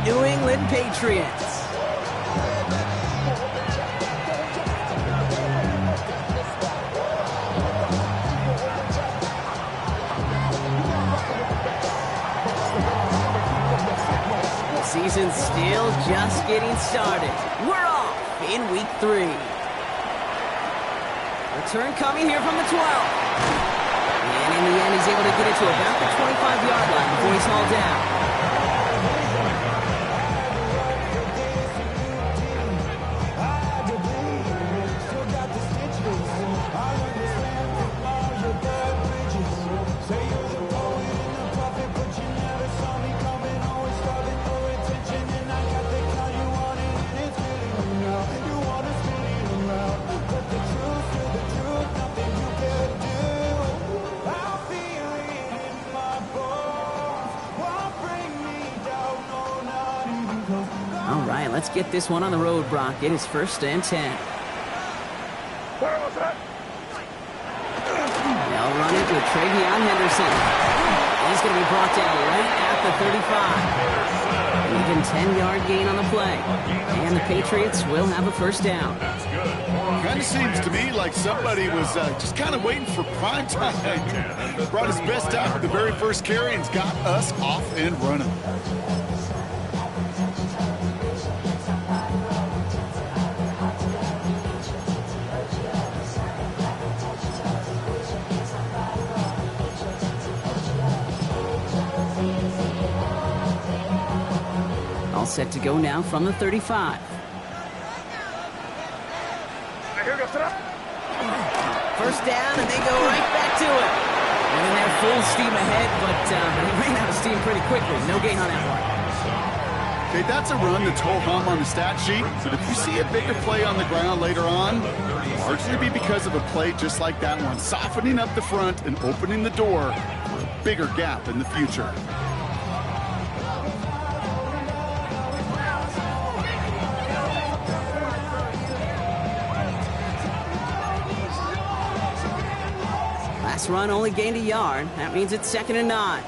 New England Patriots. The season's still just getting started. We're off in week 3. Return coming here from the 12. And in the end, he's able to get it to about the 25-yard line before he's hauled down. All right, let's get this one on the road, Brock. It is 1st and 10. They'll run it with Travion Henderson. He's going to be brought down right at the 35. Even 10-yard gain on the play. And the Patriots will have a 1st down. Kind of seems to me like somebody was just kind of waiting for prime time. Brought his best out with the very first carry and's got us off and running. Set to go now from the 35. First down, and they go right back to it. And they're full steam ahead, but they ran out of steam pretty quickly. No gain on that one. Okay, that's a run that's ho-hum on the stat sheet, but if you see a bigger play on the ground later on, largely be because of a play just like that one, softening up the front and opening the door for a bigger gap in the future. Last run only gained a yard. That means it's 2nd and 9.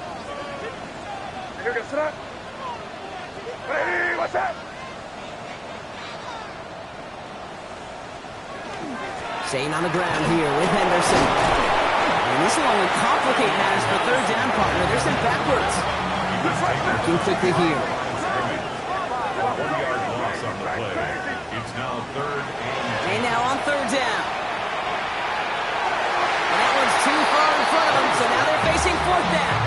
Staying on the ground here with Henderson. And this will only complicate matters for 3rd down, partner. They're sent backwards. Working quickly here. And now on 3rd down. Too far in front of them, so now they're facing 4th down.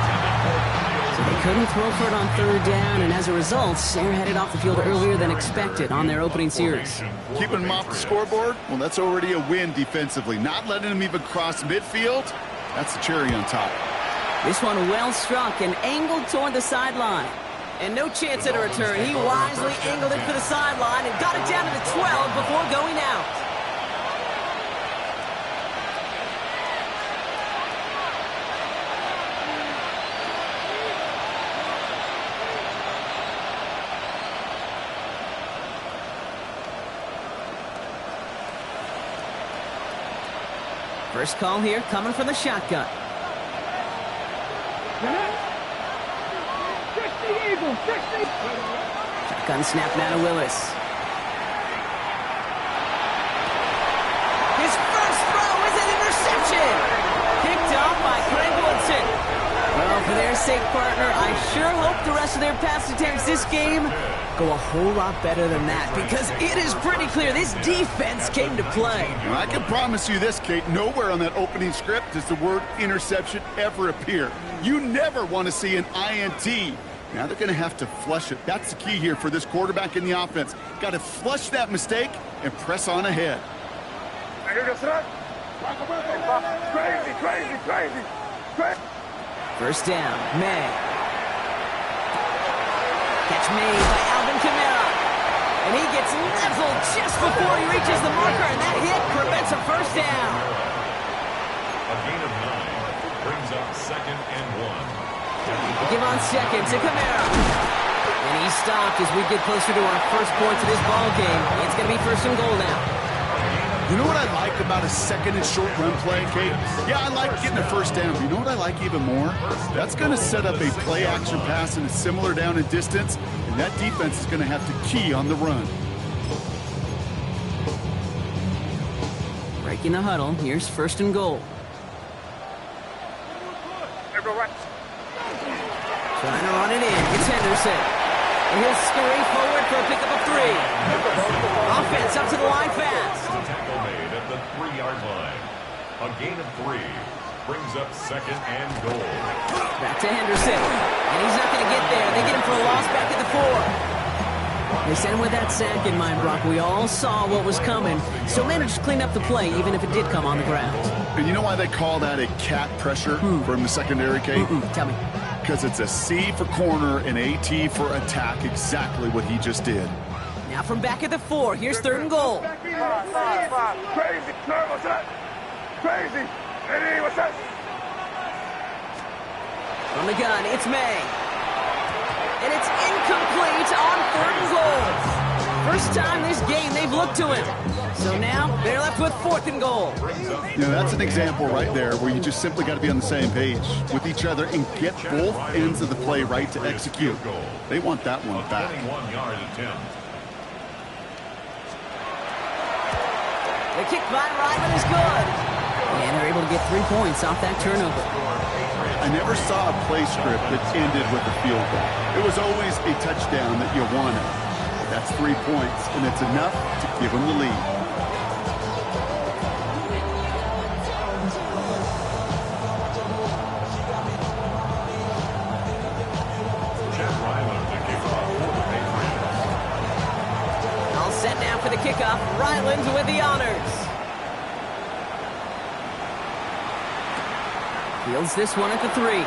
So they couldn't throw for it on 3rd down, and as a result, they're headed off the field earlier than expected on their opening series. Keeping them off the scoreboard? Well, that's already a win defensively. Not letting them even cross midfield, that's the cherry on top. This one well struck and angled toward the sideline. And no chance at a return. He wisely angled it for the sideline and got it down to the 12 before going out. First call here coming from the shotgun. Shotgun snap now to Willis. His first throw is an interception. Picked off by Craig Woodson. Well, for their sake, partner, I sure hope the rest of their pass attempts this game go a whole lot better than that, because it is pretty clear this defense came to play. Well, I can promise you this, Kate, nowhere on that opening script does the word interception ever appear. You never want to see an INT. Now they're going to have to flush it. That's the key here for this quarterback in the offense. Got to flush that mistake and press on ahead. Crazy. First down, May. Catch made by Alvin Kamara. And he gets leveled just before he reaches the marker, and that hit prevents a first down. A gain of 9 brings up 2nd and 1. Give on 2nd to Kamara. And he's stopped as we get closer to our first points of this ball game. It's going to be 1st and goal now. You know what I like about a 2nd and short run play, Kate? Yeah, I like getting a first down. But you know what I like even more? That's going to set up a play action pass in a similar down and distance. And that defense is going to have to key on the run. Breaking the huddle. Here's first and goal. Trying to run it in. It's Henderson. And he'll scurry forward for a pickup of 3. Offense up to the line fast. Tackle made at the 3-yard line. A gain of 3 brings up second and goal. Back to Henderson. And he's not going to get there. They get him for a loss back at the 4. They sent him with that sack in mind, Brock. We all saw what was coming. So managed to clean up the play, even if it did come on the ground. And you know why they call that a cat pressure from the secondary, Kate? Tell me. Because it's a C for corner and a T for attack, exactly what he just did. Now from back at the 4, here's third and goal. Crazy. What's that? Crazy. Eddie, what's that? From the gun, it's May. And it's incomplete on third and goal. First time this game they've looked to him. So now they're left with fourth and goal. You know, that's an example right there where you just simply got to be on the same page with each other and get both ends of the play right to execute. They want that one back. 21-yard attempt. The kick by Ryman is good. And they're able to get 3 points off that turnover. I never saw a play script that ended with a field goal. It was always a touchdown that you wanted. That's 3 points, and it's enough to give them the lead. All set now for the kickoff. Ryland with the honors. Fields this one at the 3.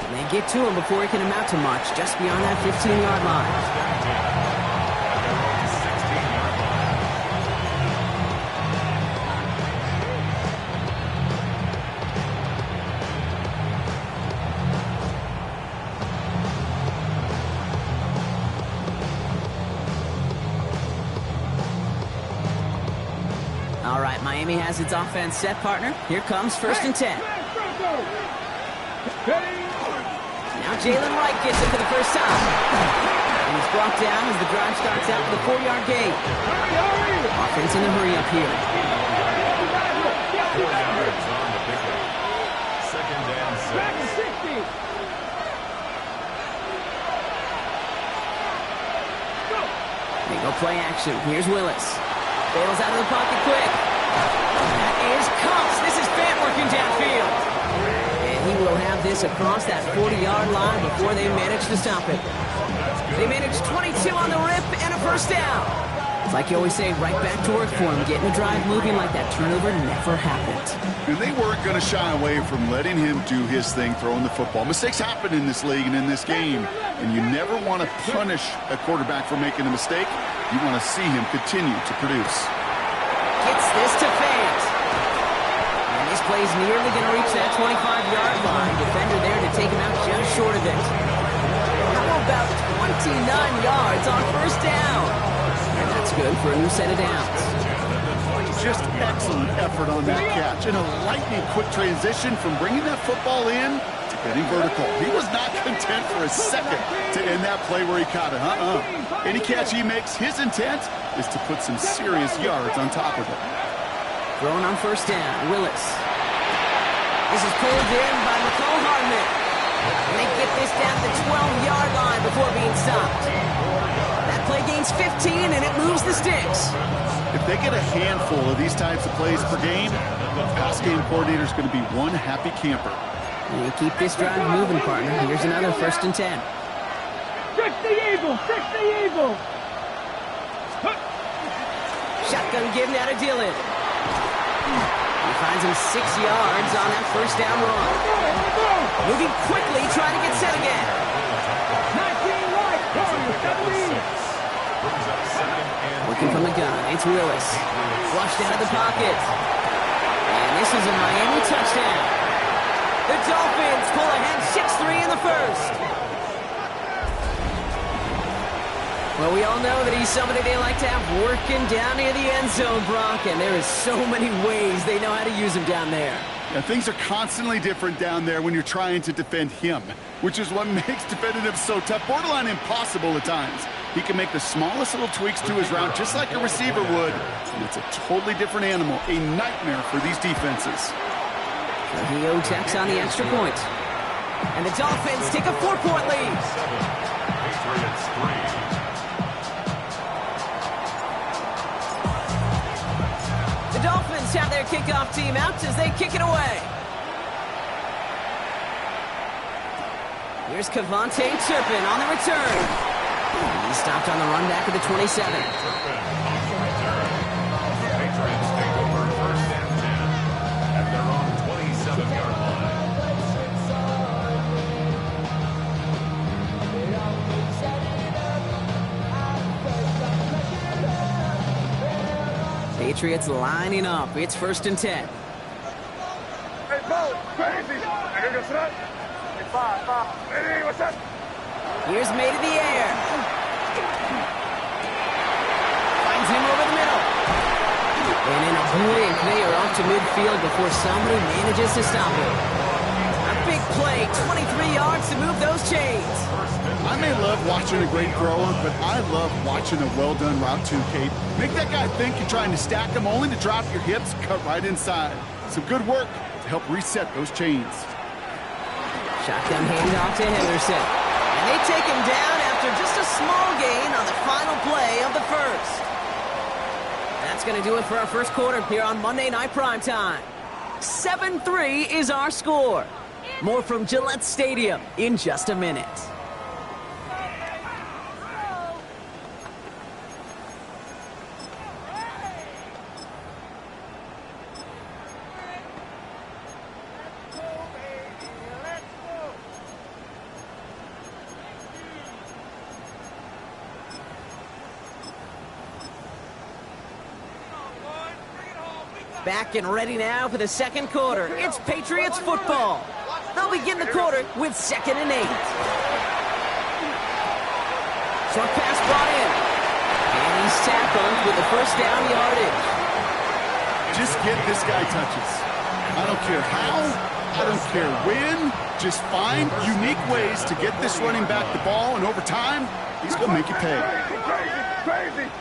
And they get to him before he can amount to much, just beyond that 15-yard line. All right, Miami has its offense set, partner. Here comes first and 10. Now Jalen Wright gets it for the first time. And he's brought down as the drive starts out with a 4-yard gain. Offense in a hurry up here. 4 yards on the pickup. Second and 6. They go play action. Here's Willis. Bails out of the pocket quick. That is Cox. This is Fant working downfield. And he will have this across that 40-yard line before they manage to stop it. They managed 22 on the rip and a first down. It's like you always say, right back to work for him, getting the drive moving like that turnover never happened. And they weren't going to shy away from letting him do his thing, throwing the football. Mistakes happen in this league and in this game, and you never want to punish a quarterback for making a mistake. You want to see him continue to produce. Gets this to Fant. And this play's nearly going to reach that 25-yard line. Defender there to take him out just short of it. How about 29 yards on first down? And that's good for a new set of downs. Just excellent effort on that catch. And a lightning quick transition from bringing that football in to getting vertical. He was not content for a second to end that play where he caught it. Any catch he makes, his intent is to put some serious yards on top of it. Throwing on first down, Willis. This is pulled in by McCall Hardman. And they get this down to the 12-yard line before being stopped. That play gains 15, and it moves the sticks. If they get a handful of these types of plays per game, the pass game coordinator is going to be one happy camper. You keep this drive moving, partner. Here's another first and 10. Fix the eagle! Shotgun give now to Dillon. He finds him 6 yards on that first down run. Moving quickly, trying to get set again. 19 right, 17. Looking from the gun, it's Willis. Flushed out of the pocket. And this is a Miami touchdown. The Dolphins pull ahead 6-3 in the first. Well, we all know that he's somebody they like to have working down near the end zone, Brock, and there is so many ways they know how to use him down there. Yeah, things are constantly different down there when you're trying to defend him. which is what makes defending him so tough, borderline impossible at times. He can make the smallest little tweaks to his route just like a receiver would, and it's a totally different animal, a nightmare for these defenses. He tacks on the extra point. And the Dolphins take a 4-point lead. Patriots 3. The Dolphins have their kickoff team out as they kick it away. Here's Kavontae Turpin on the return. He's stopped on the run back of the 27. Patriots take over first and 10 at their own 27-yard line. Patriots lining up. It's first and 10. Hey, Bo, crazy. Hey, what's up? Here's made in the air. Finds him over the middle. And in a blink, they are off to midfield before somebody manages to stop him. A big play, 23 yards to move those chains. I may love watching a great thrower, but I love watching a well-done route too, Kate. Make that guy think you're trying to stack him only to drop your hips, cut right inside. Some good work to help reset those chains. Shotgun handoff to Henderson. And they take him down after just a small gain on the final play of the first. That's going to do it for our first quarter here on Monday Night Primetime. 7-3 is our score. More from Gillette Stadium in just a minute. Back and ready now for the second quarter. It's Patriots football. They'll begin the quarter with 2nd and 8. Short pass brought in. And he's tackled with the first down yardage. Just get this guy touches. I don't care how, I don't care when. Just find unique ways to get this running back the ball, and over time, he's going to make you pay. Crazy.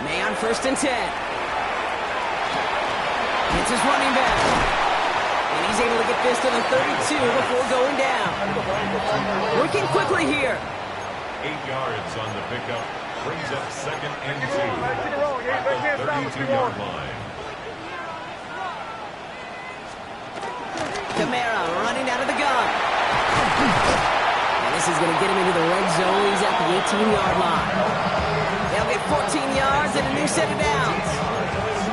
May on 1st and 10. It's his running back. And he's able to get this to the 32 before going down. Working quickly here. 8 yards on the pickup. Brings up 2nd and 2 at the 32-yard line. Kamara running out of the gun. And this is going to get him into the red zone. He's at the 18-yard line. They'll get 14 yards and a new set of downs.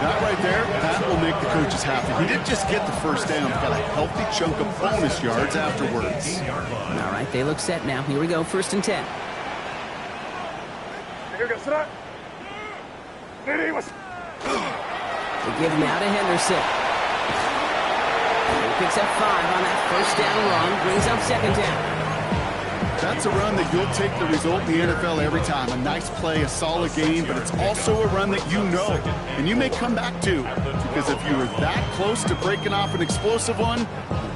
That right there, that will make the coaches happy. He didn't just get the first down, got a healthy chunk of bonus yards afterwards. All right, they look set now. Here we go, 1st and 10. They They give him out to Henderson. He picks up 5 on that first down run, brings up 2nd down. That's a run that you'll take the result in the NFL every time. A nice play, a solid game, but it's also a run that you know, and you may come back to. Because if you were that close to breaking off an explosive one,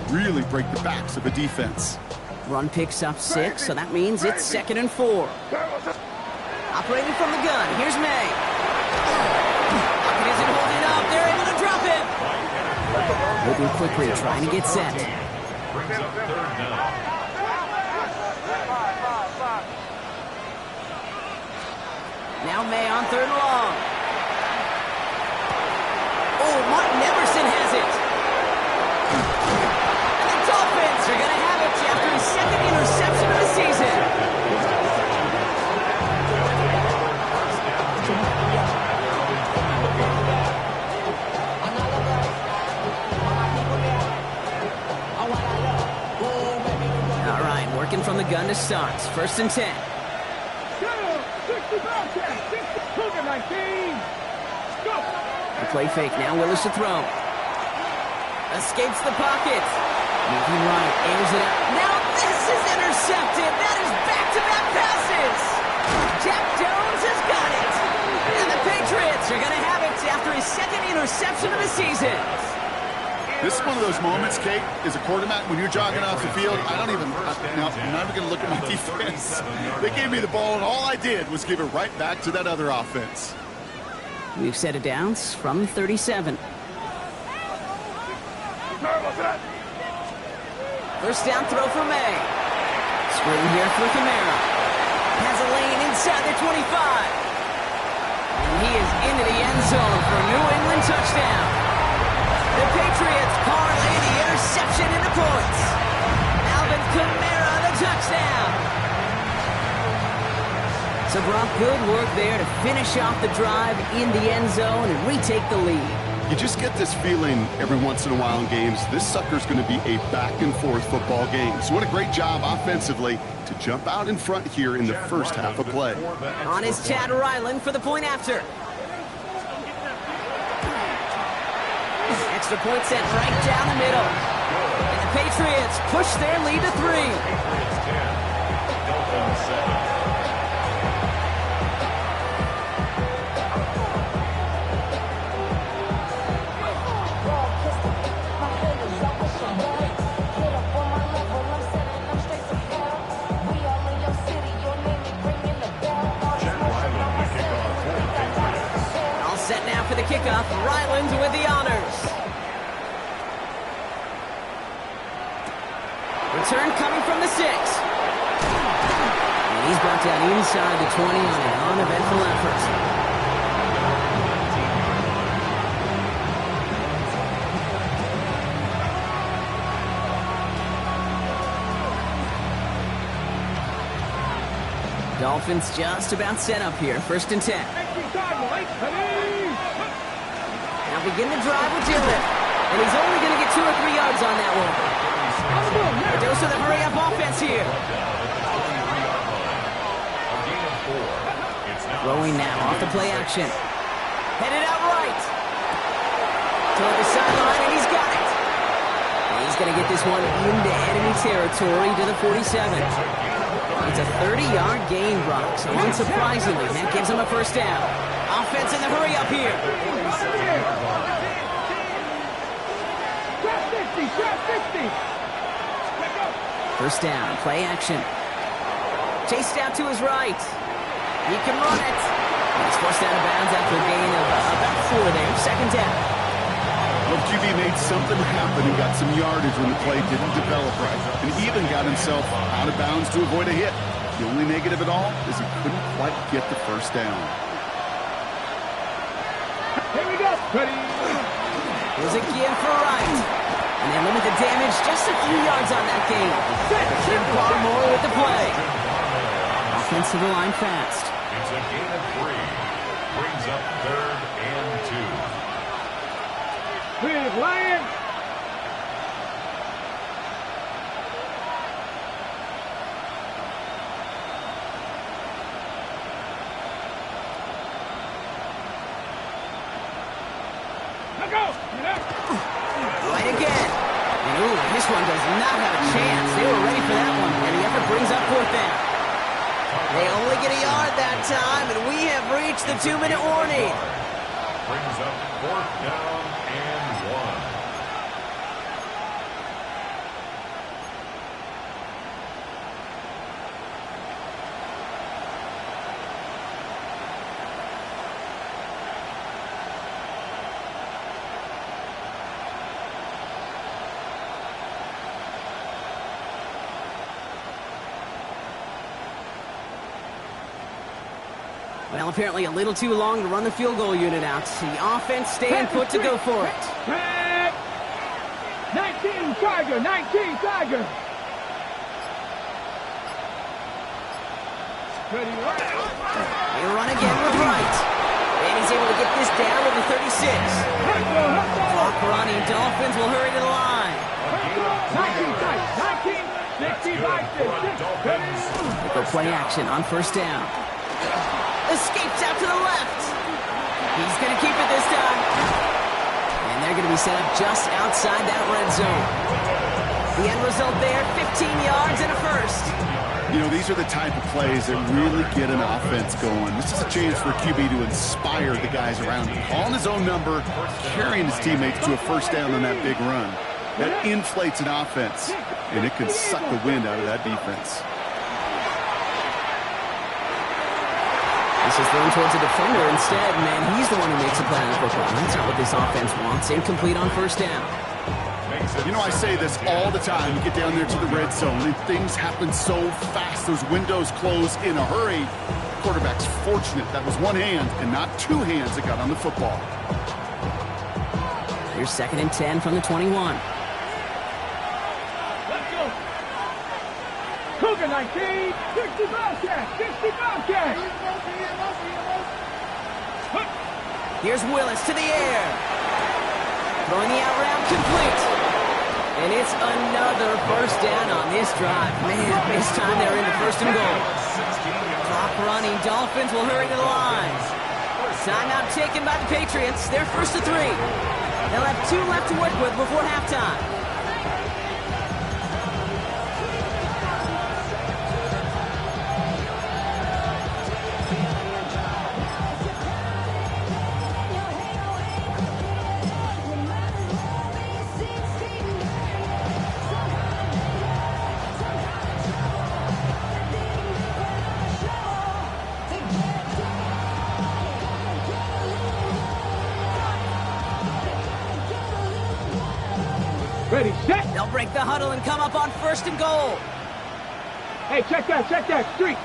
you really break the backs of a defense. Run picks up 6, so that means it's 2nd and 4. Operating from the gun, here's May. Pocket isn't holding up, they're able to drop him. Moving quickly, trying to get set. Brings up 3rd down. Now May on 3rd and long. Oh, Martin Emerson has it. And the Dolphins are going to have it after his 2nd interception of the season. All right, working from the gun to start. 1st and 10. The play fake, now Willis to throw. Escapes the pocket. Moving right, airs it out. Now this is intercepted. That is back-to-back passes. Jack Jones has got it. And the Patriots are going to have it after his 2nd interception of the season. This is one of those moments, Kate, as a quarterback, when you're jogging off the field, I'm not even going to look at my defense. They gave me the ball, and all I did was give it right back to that other offense. We've set it down from 37. First down throw for May. Screen here for Kamara. Has a lane inside the 25. And he is into the end zone for a New England touchdown. The Patriots parlay the interception into points. Alvin Kamara, the touchdown. So Brock, good work there to finish off the drive in the end zone and retake the lead. You just get this feeling every once in a while in games, this sucker's going to be a back-and-forth football game. So what a great job offensively to jump out in front here in the first half of play. On is Chad Ryland for the point after. Extra point sent right down the middle. And the Patriots push their lead to 3. Patriots 10, Dolphins 7. For the kickoff, Ryland with the honors. Return coming from the 6. And he's brought down inside the 20 on an uneventful effort. Dolphins just about set up here. First and 10. Now begin the drive with Dillon. And he's only going to get 2 or 3 yards on that one. A dose of the hurry-up offense here. Throwing now off the play action. Headed out right. Toward the sideline, and he's got it. And he's going to get this one into enemy territory to the 47. It's a 30-yard gain, Brock, so unsurprisingly, that gives him a first down. Offense in the hurry-up here. First down, play action. Chased out to his right. He can run it. He's forced out of bounds after a gain of about 4 there. Second down. Well, QB made something happen and got some yardage when the play didn't develop right. And even got himself out of bounds to avoid a hit. The only negative at all is he couldn't quite get the first down. Here we go. Ready. Here's a give for right. And they limit the damage just a few yards on that game. Jim Barmore with the play. Offensive line fast. It's a gain of 3. Brings up 3rd and 2. Here's Lions. Let's go. Right again. And ooh, this one does not have a chance. They were ready for that one. And the effort brings up 4th down. They only get a yard that time, and we have reached the 2-minute warning. Brings up 4th down and 1. Well, apparently a little too long to run the field goal unit out. The offense staying put to go for it. 19 Tiger, 19 Tiger. They run again with Wright. And he's able to get this down to the 36. Clock running. Dolphins will hurry to the line. 19, 65, Go play action on first down. Escapes out to the left. He's going to keep it this time. And they're going to be set up just outside that red zone. The end result there, 15 yards and a first. You know, these are the type of plays that really get an offense going. This is a chance for QB to inspire the guys around him. Calling his own number, carrying his teammates to a first down on that big run. That inflates an offense, and it can suck the wind out of that defense. This is thrown towards a defender instead. Man, he's the one who makes a play on football. That's not what this offense wants. Incomplete on first down. You know, I say this all the time. You get down there to the red zone, and things happen so fast. Those windows close in a hurry. Quarterback's fortunate that was one hand and not two hands that got on the football. Here's 2nd and 10 from the 21. Let's go. Cougar 19, 60 Bobcat, 60 Bobcat. Here's Willis to the air. Throwing the out route complete. And it's another first down on this drive. Man, this time they're into 1st and goal. Clock running. Dolphins will hurry to the line. Timeout taken by the Patriots. They're 1st to 3. They'll have 2 left to work with before halftime. Ready, set. They'll break the huddle and come up on 1st and goal. Hey, check that, street.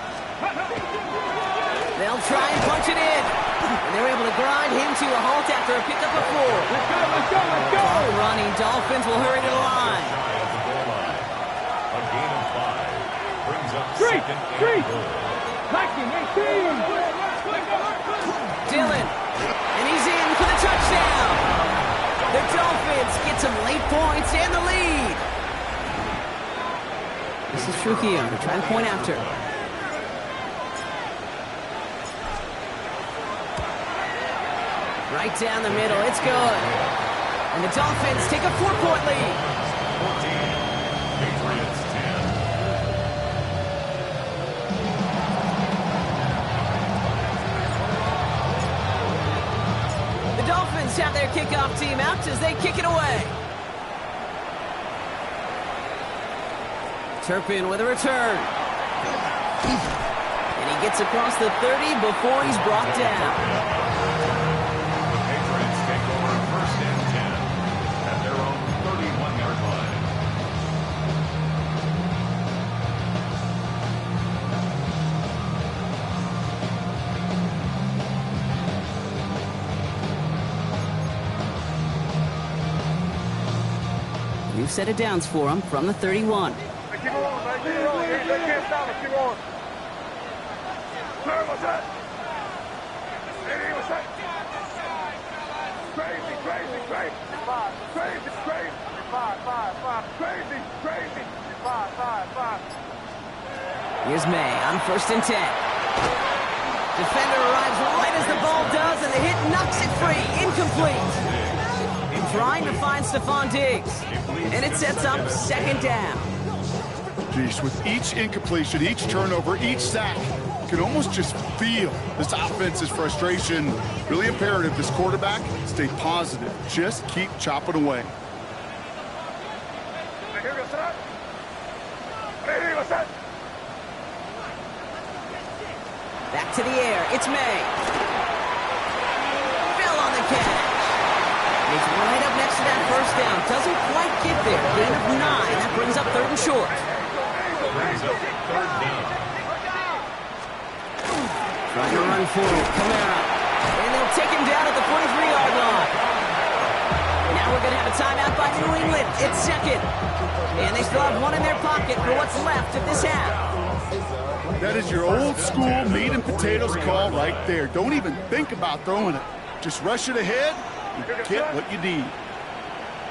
They'll try and punch it in. And they're able to grind him to a halt after a pickup of 4. Let's go, let's go, let's go. Ball running. Dolphins will hurry to the line. A gain of 5 brings up Street, 2nd and street. goal. 19, 18. Dylan. And he's in for the touchdown. The Dolphins get some late points and the lead. This is Trujillo to try to point after. Right down the middle. It's good. And the Dolphins take a 4-point lead. 14, Patriots 10. The Dolphins have their kickoff team out as they kick it away. Turpin with a return. And he gets across the 30 before he's brought down. The Patriots take over 1st and 10 at their own 31-yard line. New set of downs for him from the 31. Keep it rolling, man. Keep it rolling. They can't stop it. Keep it rolling. Sir, what's that? Hey, what's that? Crazy, crazy, crazy. 5. Crazy, crazy. 5, 5, 5. Crazy, crazy. 5, 5, 5. Here's May on 1st and 10. Defender arrives right as the ball does, and the hit knocks it free. Incomplete. Trying to find Stephon Diggs. And it sets up 2nd down. Geez, with each incompletion, each turnover, each sack, you can almost just feel this offense's frustration. Really imperative this quarterback stay positive. Just keep chopping away. Here we go, set up. Hey, what's that? Back to the air. It's May. Fell on the catch. He's right up next to that first down. Doesn't quite get there. Gain of 9. That brings up 3rd and short. Brings up 3rd down. Trying to run forward. Kamara. And they'll take him down at the 43-yard line. Now we're going to have a timeout by New England. It's 2nd. And they still have 1 in their pocket for what's left of this half. That is your old school meat and potatoes call right there. Don't even think about throwing it. Just rush it ahead and get what you need.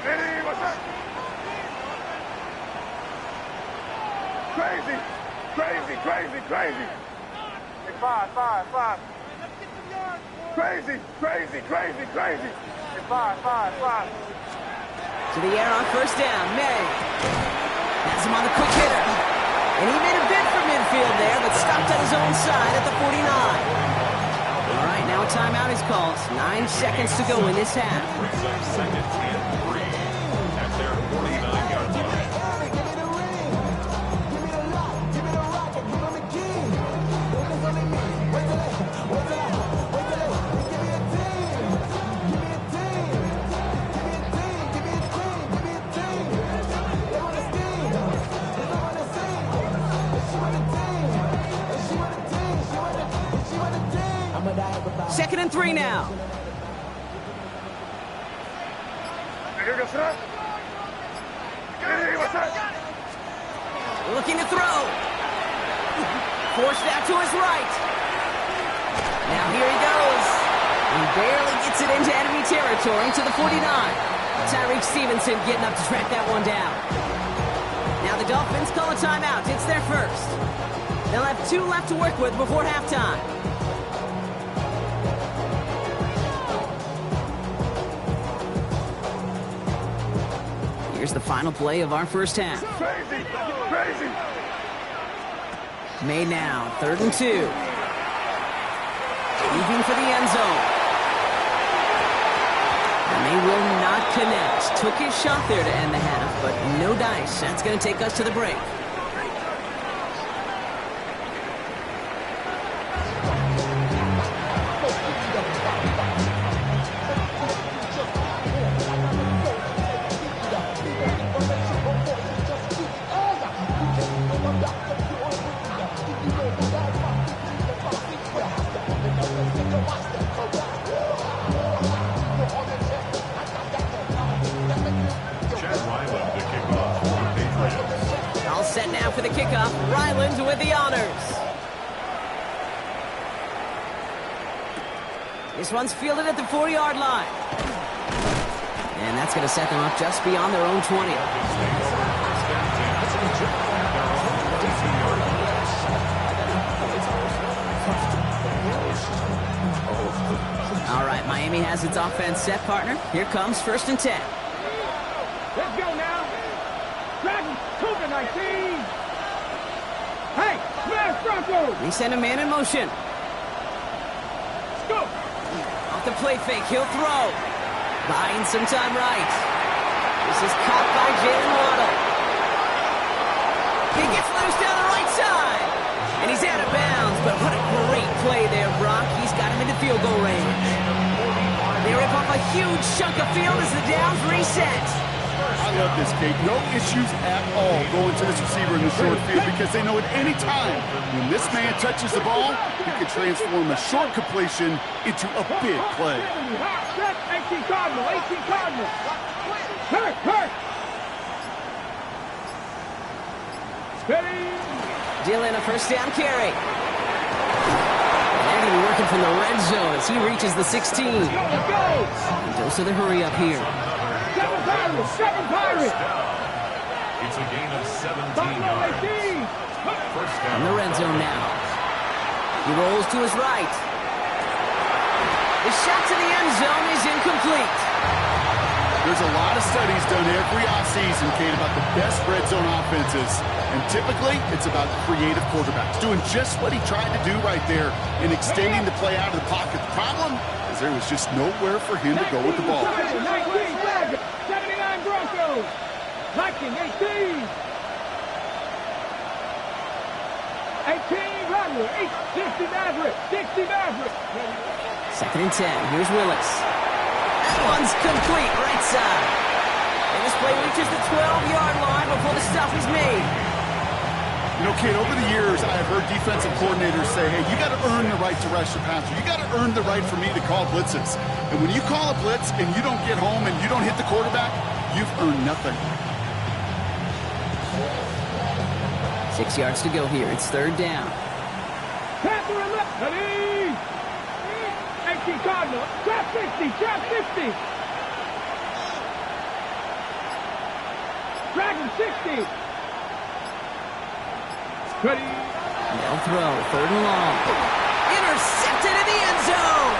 Hey, what's that? Crazy, crazy, crazy, crazy. 5, 5, 5. Crazy, crazy, crazy, crazy. 5, 5, 5. To the air on 1st down. May. Has him on the quick hitter. And he made a bid for midfield there, but stopped at his own side at the 49. All right, now a timeout is called. 9 seconds to go in this half. Brings up second and 3 at their 49-yard line. Second and 3 now. Looking to throw. Forced out to his right. Now here he goes. He barely gets it into enemy territory to the 49. Tyreek Stevenson getting up to track that one down. Now the Dolphins call a timeout. It's their first. They'll have 2 left to work with before halftime. Here's the final play of our first half. Crazy! Made now, 3rd and 2. Leaving for the end zone. And they will not connect. Took his shot there to end the half, but no dice. That's going to take us to the break. Set now for the kickoff. Ryland with the honors. This one's fielded at the 40-yard line. And that's going to set them up just beyond their own 20. All right, Miami has its offense set, partner. Here comes 1st and 10. Let's go now. Dragon, Cougar 19. Hey, smash Broncos. They send a man in motion. Let's go. Off the play fake, he'll throw. Buying some time right. This is caught by Jalen Waddle. He gets loose down the right side. And he's out of bounds, but what a great play there, Brock. He's got him into field goal range. They rip off a huge chunk of field as the downs reset. I love this, Kate. No issues at all going to this receiver in the short field because they know at any time when this man touches the ball, he can transform a short completion into a big play. 18 Cardinal, 18 Cardinal. Hurt. Steady. Dylan, a 1st down carry. And they're going to be working from the red zone as he reaches the 16. Let's go. Dose of the hurry up here. 7 Pirates. It's a gain of 17 Buffalo yards. 18. First down. In the red zone now. He rolls to his right. The shot to the end zone is incomplete. There's a lot of studies done every offseason, Kate, about the best red zone offenses. And typically, it's about creative quarterbacks doing just what he tried to do right there in extending the play out of the pocket. The problem is there was just nowhere for him to go with the ball. 19 Tiger, 79 Broncos. Viking 18. 18 Rattler, 60 Maverick, 60 Maverick. 2nd and 10. Here's Willis. That one's complete, right side. And this play reaches the 12-yard line before the stop is made. You know, Kate, over the years, I've heard defensive coordinators say, hey, you got to earn the right to rush the passer. You got to earn the right for me to call blitzes. And when you call a blitz and you don't get home and you don't hit the quarterback, you've earned nothing. 6 yards to go here. It's 3rd down. Panther and left. Ready. 18 Cardinal. Trap 50. Trap 50. Dragon 60. Ready. They'll throw. 3rd and long. Intercepted in the end zone.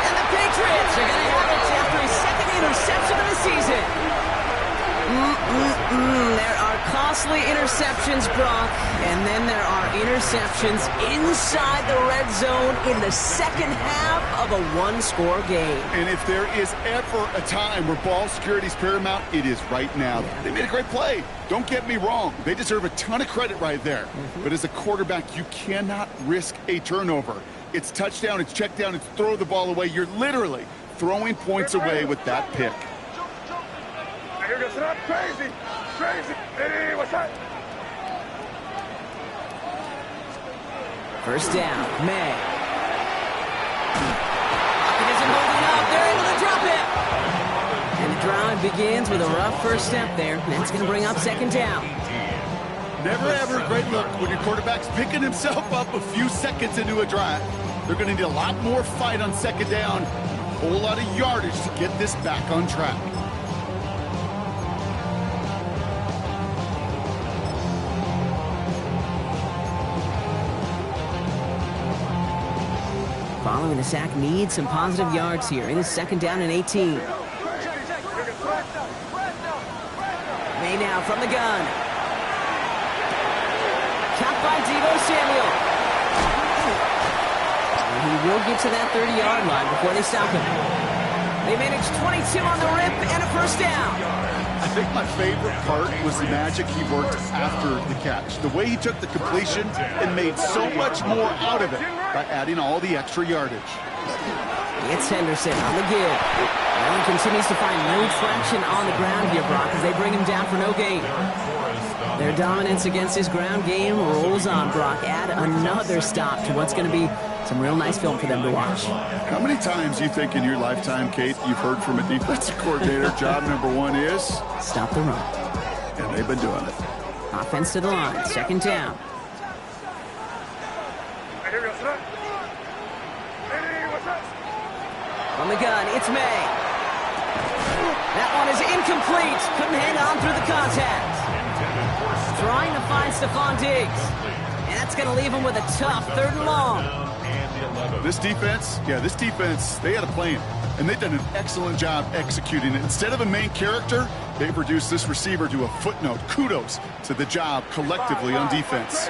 And the Patriots are going to have it after his 2nd interception of the season. There are costly interceptions, Brock, and then there are interceptions inside the red zone in the second half of a one-score game. And if there is ever a time where ball security is paramount, it is right now. They made a great play. Don't get me wrong. They deserve a ton of credit right there. But as a quarterback, you cannot risk a turnover. It's touchdown, it's check down, it's throw the ball away. You're literally throwing points away with that pick. Here goes it up. Crazy. Crazy. Hey, what's that? First down, May. It isn't holding up. They're able to drop it. And the drive begins with a rough first step there. That's going to bring up second down. Never ever a great look when your quarterback's picking himself up a few seconds into a drive. They're going to need a lot more fight on second down. A whole lot of yardage to get this back on track. Following the sack needs some positive yards here. It is second down and 18. May now from the gun. Capped by Deebo Samuel. And he will get to that 30-yard line before they stop him. They managed 22 on the rip and a first down. I think my favorite part was the magic he worked after the catch. The way he took the completion and made so much more out of it by adding all the extra yardage. It's Henderson on the give. Allen continues to find no traction on the ground here, Brock, as they bring him down for no gain. Their dominance against his ground game rolls on, Brock. Add another stop to what's going to be some real nice film for them to watch. How many times do you think in your lifetime, Kate, you've heard from a defensive coordinator, job number one is? Stop the run. And they've been doing it. Offense to the line, second down. Here goes it. Hey, what's that? On the gun, it's May. That one is incomplete. Couldn't hang on through the contact. Trying to find Stephon Diggs. And that's going to leave him with a tough third and long. This defense, they had a plan. And they've done an excellent job executing it. Instead of a main character, they've reduced this receiver to a footnote. Kudos to the job collectively on defense.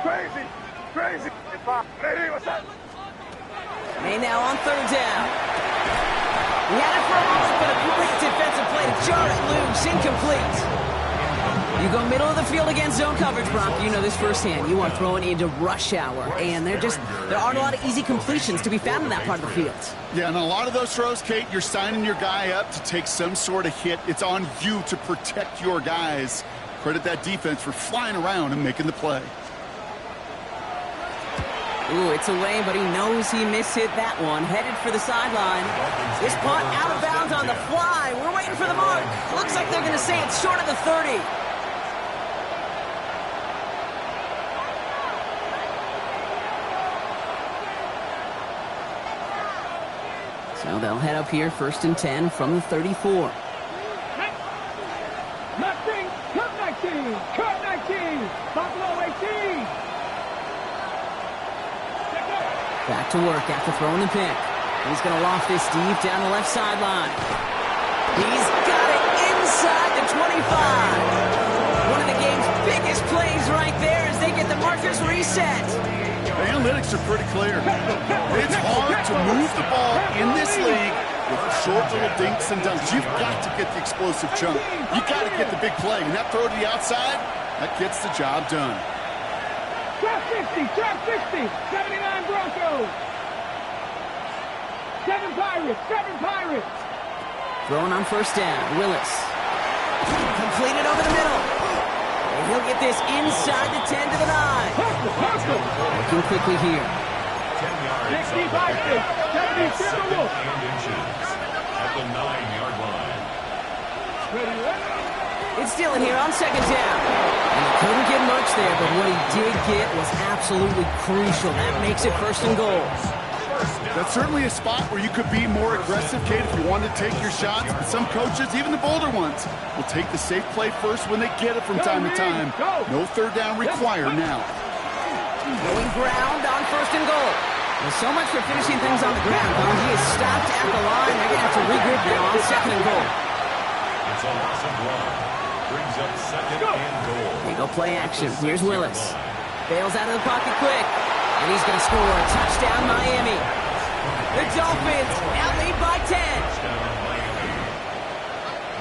Crazy. Hey, what's that? May now on third down. He had it for a moment, but a quick defensive play to jar it loose. Incomplete. You go middle of the field against zone coverage, Brock. You know this firsthand. You are throwing into rush hour, and there aren't a lot of easy completions to be found in that part of the field. Yeah, and a lot of those throws, Kate, you're signing your guy up to take some sort of hit. It's on you to protect your guys. Credit that defense for flying around and making the play. Ooh, it's away, but he knows he mishit that one. Headed for the sideline. This punt out of bounds on the fly. We're waiting for the mark. Looks like they're going to say it's short of the 30. So they'll head up here, first and 10 from the 34. Cut 19, Buffalo 18. Back to work after throwing the pick. He's going to loft this deep down the left sideline. He's got it inside the 25. One of the game's biggest plays right there as they get the markers reset. The analytics are pretty clear. It's hard to move the ball in this league with short little dinks and dunks. You've got to get the explosive chunk. You've got to get the big play. And that throw to the outside, that gets the job done. Drop 60, 79 Broncos. 7 Pirates. Throwing on first down, Willis. Completed over the middle. And he'll get this inside the 10 to the 9. Looking quickly here. 65, 70, at the 9-yard line. It's still in here on second down. And he couldn't get much there, but what he did get was absolutely crucial. That makes it first and goal. That's certainly a spot where you could be more aggressive, Kate, if you wanted to take your shots. But some coaches, even the bolder ones, will take the safe play first when they get it from time to time. No third down required now. Going ground on first and goal. Well, so much for finishing things on the ground, though. He is stopped at the line. They're going to have to regroup now on second and goal. It's a loss of 1. Brings up second and goal. There you go, play action. Here's Willis. Bails out of the pocket quick. And he's going to score. Touchdown, Miami. The Dolphins now lead by 10.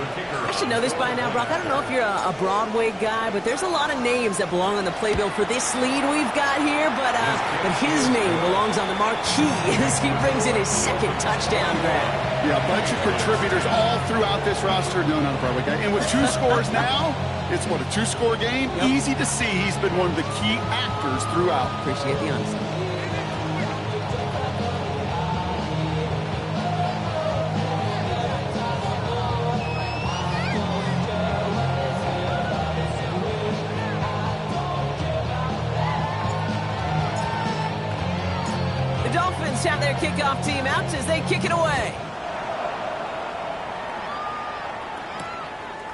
I should know this by now, Brock. I don't know if you're a Broadway guy, but there's a lot of names that belong on the playbill for this lead we've got here, but his name belongs on the marquee as he brings in his second touchdown grab. Yeah, a bunch of contributors all throughout this roster. No, not a Broadway guy. And with 2 scores now, it's what, a 2-score game? Yep. Easy to see he's been one of the key actors throughout. Appreciate the honesty. Dolphins have their kickoff team out as they kick it away.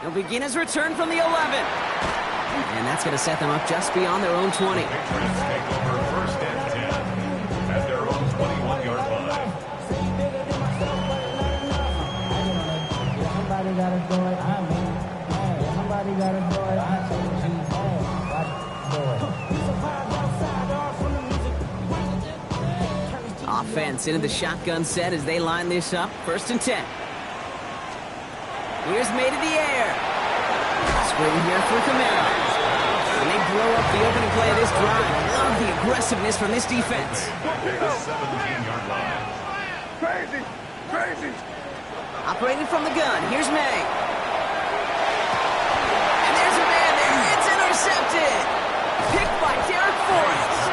He'll begin his return from the 11. And that's going to set them up just beyond their own 20. The Patriots take over first and 10 at their own 21-yard line. Somebody got to do it. I mean, somebody got to do it. I told you, Offense into the shotgun set as they line this up. First and 10. Here's made in the air. Swing here for Camaro. And they blow up the opening play of this drive. Love the aggressiveness from this defense. The 17-yard line. Crazy, crazy. Operating from the gun. Here's May. And there's a man there. It's intercepted. Picked by Derek Forrest.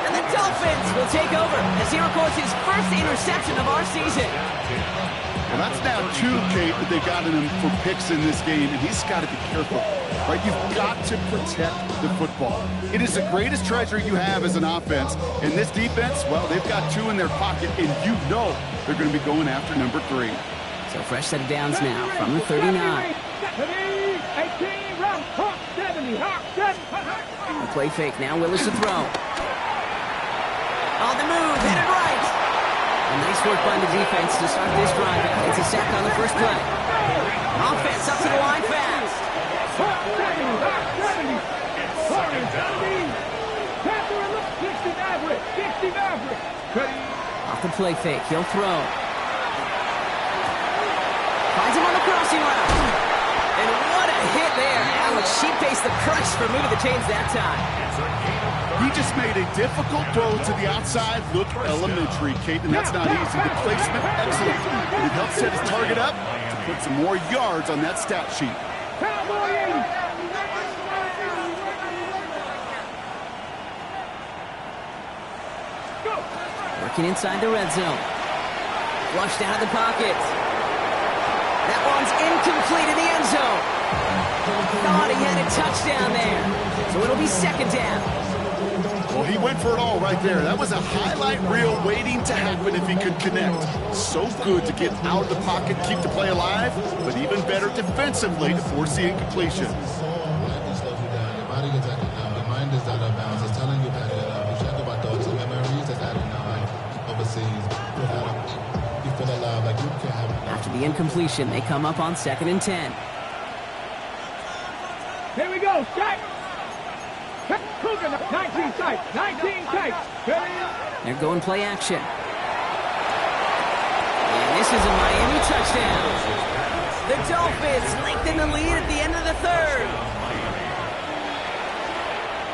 And the Dolphins will take over as he records his first interception of our season. Well, that's now 2, Kate, that they've gotten him for picks in this game, and he's got to be careful, right? You've got to protect the football. It is the greatest treasure you have as an offense, and this defense, well, they've got 2 in their pocket, and you know they're going to be going after number 3. So fresh set of downs now from the 39. The play fake now, Willis to throw. On the move, headed right. And nice work by the defense to start this drive out. It's a sack on the first play. Offense up to the line fast. Off the play fake, he'll throw. Finds him on the crossing route. And what a hit there. Alex, she pays the price for moving the chains that time. He just made a difficult throw to the outside look elementary, Kate, and that's not easy. The placement, excellent. And it helps set his target up to put some more yards on that stat sheet. Working inside the red zone. Flushed out of the pocket. That one's incomplete in the end zone. Thought he had a touchdown there. So it'll be second down. Well, he went for it all right there. That was a highlight reel waiting to happen if he could connect. So good to get out of the pocket, keep the play alive, but even better defensively to force the incompletion. Your body gets out of now. Your mind is out of bounds. It's telling you that you check about those memories that's out of now. Overseas, you feel alive like you can't have it. After the incompletion, they come up on 2nd and 10. Here we go, strike. 19 tight, 19 tight. They're going play action. And this is a Miami touchdown. The Dolphins lengthen the lead at the end of the 3rd.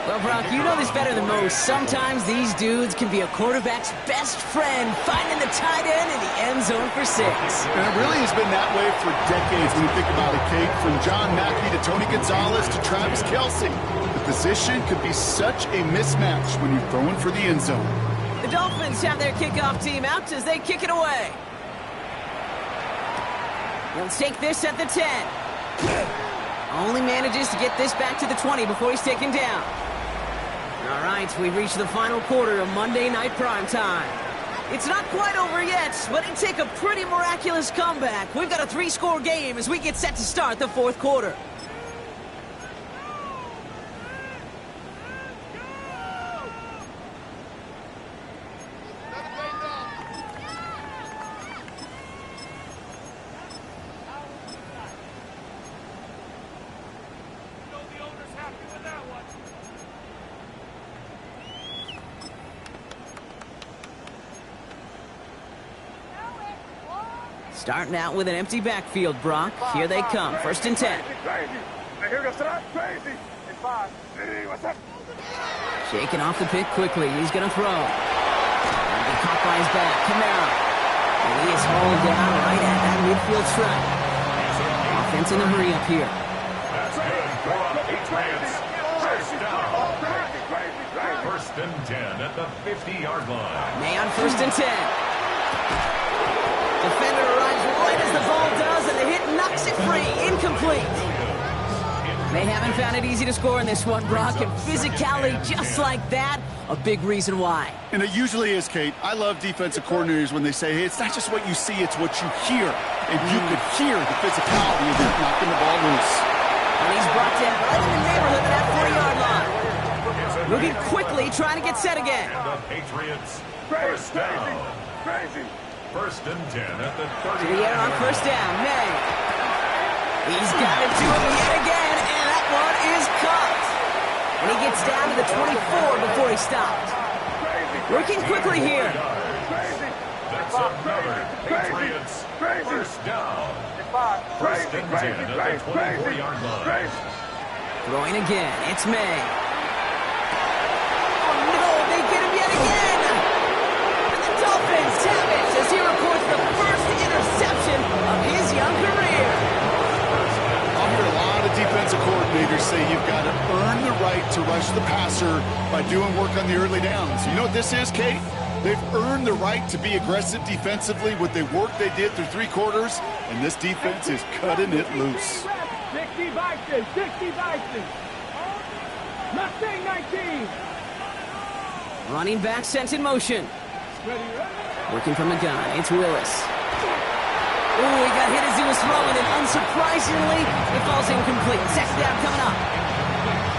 Well, Brock, you know this better than most. Sometimes these dudes can be a quarterback's best friend, finding the tight end in the end zone for 6. And it really has been that way for decades when you think about it, Kate. From John Mackey to Tony Gonzalez to Travis Kelce. The position could be such a mismatch when you're throwing for the end zone. The Dolphins have their kickoff team out as they kick it away. He'll take this at the 10. Only manages to get this back to the 20 before he's taken down. All right, we've reached the final quarter of Monday Night Primetime. It's not quite over yet, but it'd take a pretty miraculous comeback. We've got a 3-score game as we get set to start the 4th quarter. Starting out with an empty backfield, Brock. Here they come. 1st and 10. Crazy. Hey, here we go. Stop. Crazy. In 5. Hey, what's up? Shaking off the pick quickly. He's going to throw. And be caught by his back. Kamara. And he is hauled down right at that midfield stripe. Offense in a hurry up here. That's good for the Patriots. First down. 1st and 10 at the 50-yard line. May on 1st and 10. Defender arrives right as the ball does, and the hit knocks it free. Incomplete. They haven't found it easy to score in this one, Brock, and physicality just like that, a big reason why. And it usually is, Kate. I love defensive coordinators when they say, hey, it's not just what you see, it's what you hear. And you could hear the physicality of it knocking the ball loose. And he's brought down right in the neighborhood of that 40-yard line. Moving quickly, trying to get set again. And the Patriots, first down. Crazy. 1st and 10 at the 30. To the air on 1st down, May. He's got it to him yet again, and that one is caught. And he gets down to the 24 before he stopped. Working quickly here. That's another Patriots, first down. 1st and 10 at the 24-yard line. Throwing again, it's May. Oh no, they get him yet again! And the Dolphins have it as he records the first interception of his young career. I'll hear a lot of defensive coordinators say you've got to earn the right to rush the passer by doing work on the early downs. You know what this is, Kate? They've earned the right to be aggressive defensively with the work they did through 3 quarters, and this defense is cutting it loose. 60 Vikings. 60 Vikings. Mustang 19. Running back sent in motion. Working from the gun, it's Willis. Ooh, he got hit as he was throwing, and unsurprisingly, it falls incomplete. 2nd down coming up.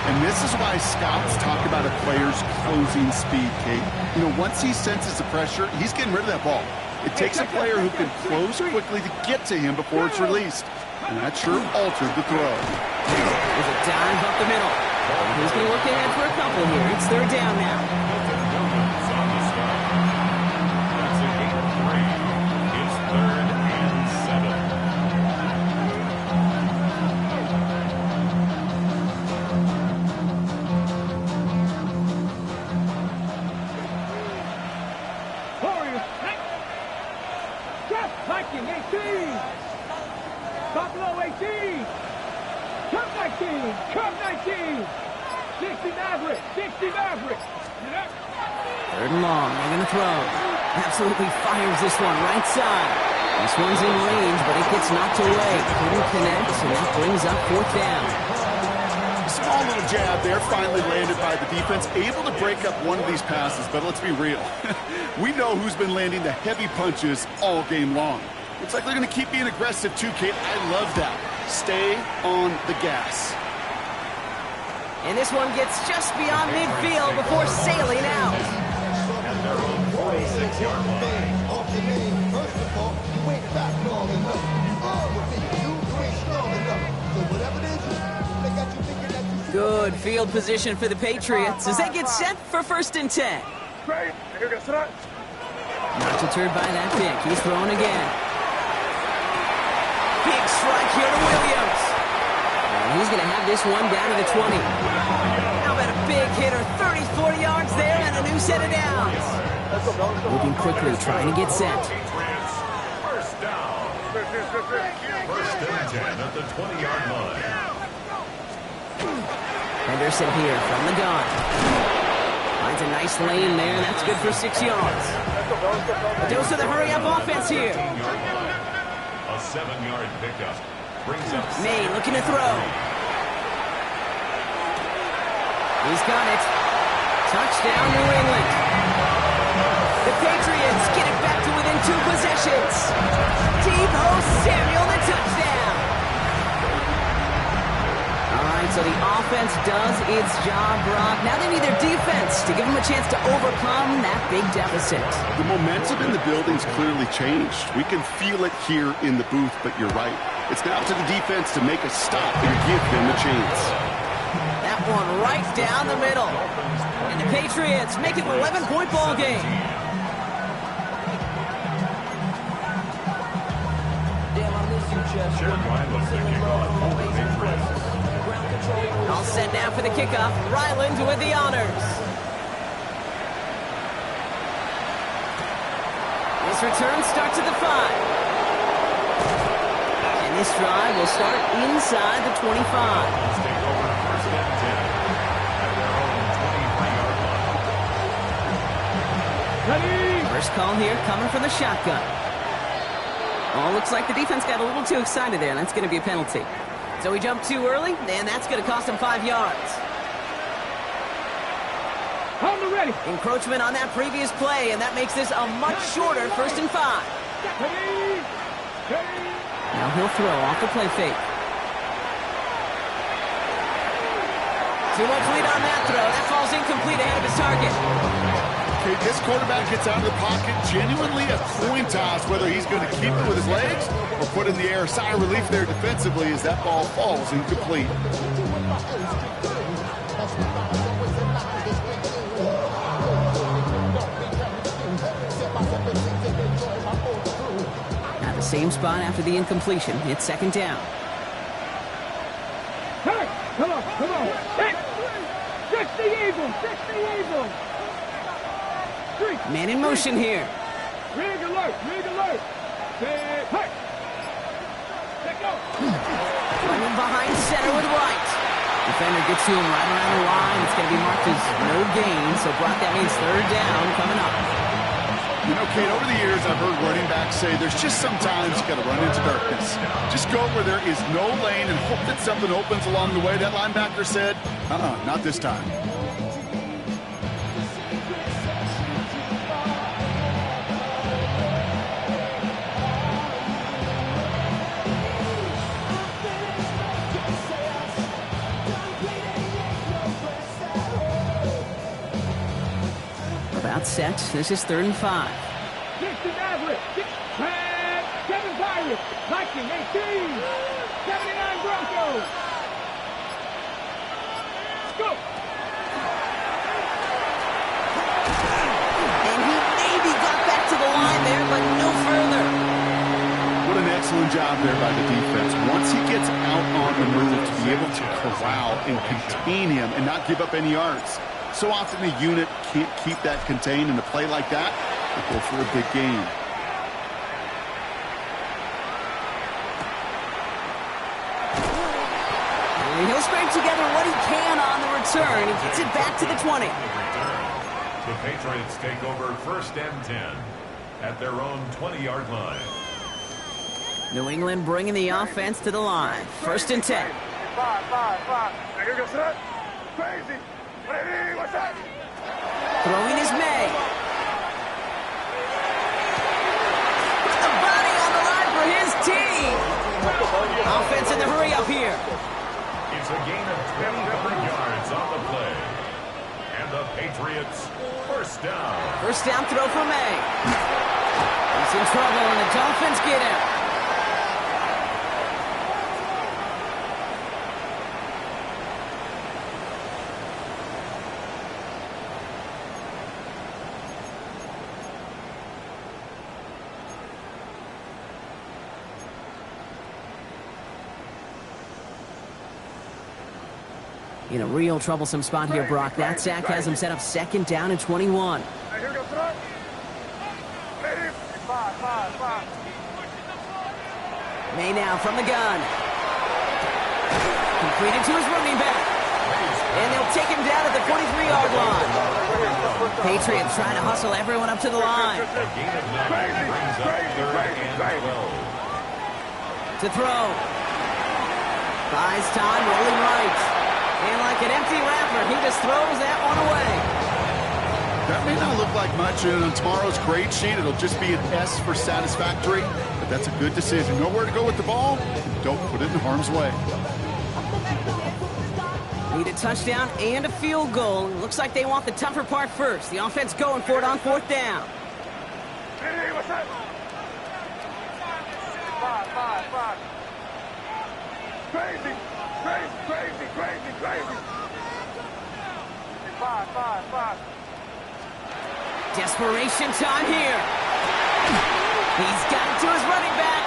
And this is why scouts talk about a player's closing speed, Kate. You know, once he senses the pressure, he's getting rid of that ball. It takes a player who can close quickly to get to him before it's released. And that sure altered the throw. There's a dive up the middle. He's going to look ahead for a couple here. It's 3rd down now. That's a gain of 3. It's 3rd and 7. Viking 18. Buffalo 18. Cup 19. Cup 19. 60 Maverick. 60 Maverick. 3rd and long. They're going to throw. Absolutely fires this one right side. This one's in range, but it gets knocked away. Couldn't connect, and that brings up 4th down. Small little jab there, finally landed by the defense. Able to break up one of these passes, but let's be real. We know who's been landing the heavy punches all game long. Looks like they're going to keep being aggressive too, Kate. I love that. Stay on the gas. And this one gets just beyond midfield before sailing out. And they're on 46-yard line. Good field position for the Patriots as they get set for 1st and 10. Great. Here we go. Sit up. Not deterred by that pick. He's throwing again. Big strike here to Williams. And he's going to have this one down to the 20. How about a big hitter? 30, 40 yards there and a new set of downs. Moving quickly, trying to get set. Patriots, first down. 1st and 10 at the 20-yard line. Henderson here from the gun. Finds a nice lane there, and that's good for 6 yards. A dose of the hurry-up offense here. A 7-yard pickup brings up May looking to throw. He's got it. Touchdown, New England. The Patriots get it back to within 2 possessions. Deebo Samuel, the touchdown. All right, so the offense does its job, Brock. Now they need their defense to give them a chance to overcome that big deficit. The momentum in the building's clearly changed. We can feel it here in the booth, but you're right. It's now to the defense to make a stop and give them a chance. That one right down the middle. And the Patriots make it an 11-point ball game. Sharon Ryland to kick off for the Patriots. All set now for the kickoff. Ryland with the honors. This return starts at the 5. And this drive will start inside the 25. Let's take over first and 10 at their own 23-yard line. First call here coming from the shotgun. Oh, looks like the defense got a little too excited there, and that's going to be a penalty. So he jumped too early, and that's going to cost him 5 yards. Hold it ready. Encroachment on that previous play, and that makes this a much shorter 1st and 5. Now he'll throw off the play fake. Too much lead on that throw. That falls incomplete ahead of his target. Okay, this quarterback gets out of the pocket, genuinely a coin toss whether he's going to keep it with his legs or put in the air. Sigh of relief there defensively as that ball falls incomplete. At the same spot after the incompletion, it's 2nd down. Hey, come on. Hey, 60 Eagles. Man in motion here. Rig alert. Hey. Let go. Running behind center with Wright. Defender gets to him right around the line. It's going to be marked as no gain, so Brock, that means 3rd down coming up. You know, Kate, over the years, I've heard running backs say there's just sometimes you got to run into darkness. Just go where there is no lane and hope that something opens along the way. That linebacker said, not this time. About set. This is 3rd and 5. 60 Maverick. Kevin Pirates. Viking 18. 79 Broncos. Go. And he maybe got back to the line there, but no further. What an excellent job there by the defense. Once he gets out on the move to be able to corral and contain him and not give up any yards. So often the unit can't keep that contained in a play like that. They go for a big gain. And he'll scrape together what he can on the return. He gets it back to the 20. The Patriots take over 1st and 10 at their own 20-yard line. New England bringing the offense to the line. 1st and 10. 5. Here goes that. Crazy. Hey, what's that? Throwing is May. With the body on the line for his team. Offense in the hurry up here. It's a gain of 25 yards on the play. And the Patriots 1st down. 1st down throw for May. He's in trouble and the Dolphins get him. In a real troublesome spot here, Brock. That sack has him set up 2nd down and 21. Here goes that. 5. May now from the gun. Completed to his running back. And they'll take him down at the 43-yard line. Patriots trying to hustle everyone up to the line. A gain of 9 brings up 3rd and 12. To throw. Buys time, rolling right. And like an empty wrapper, he just throws that one away. That may not look like much, and on tomorrow's grade sheet, it'll just be an S for satisfactory, but that's a good decision. Know where to go with the ball, don't put it in harm's way. Need a touchdown and a field goal. Looks like they want the tougher part first. The offense going for it on 4th down. Hey, what's that? 5. Crazy. 5. Desperation time here. He's got it to his running back.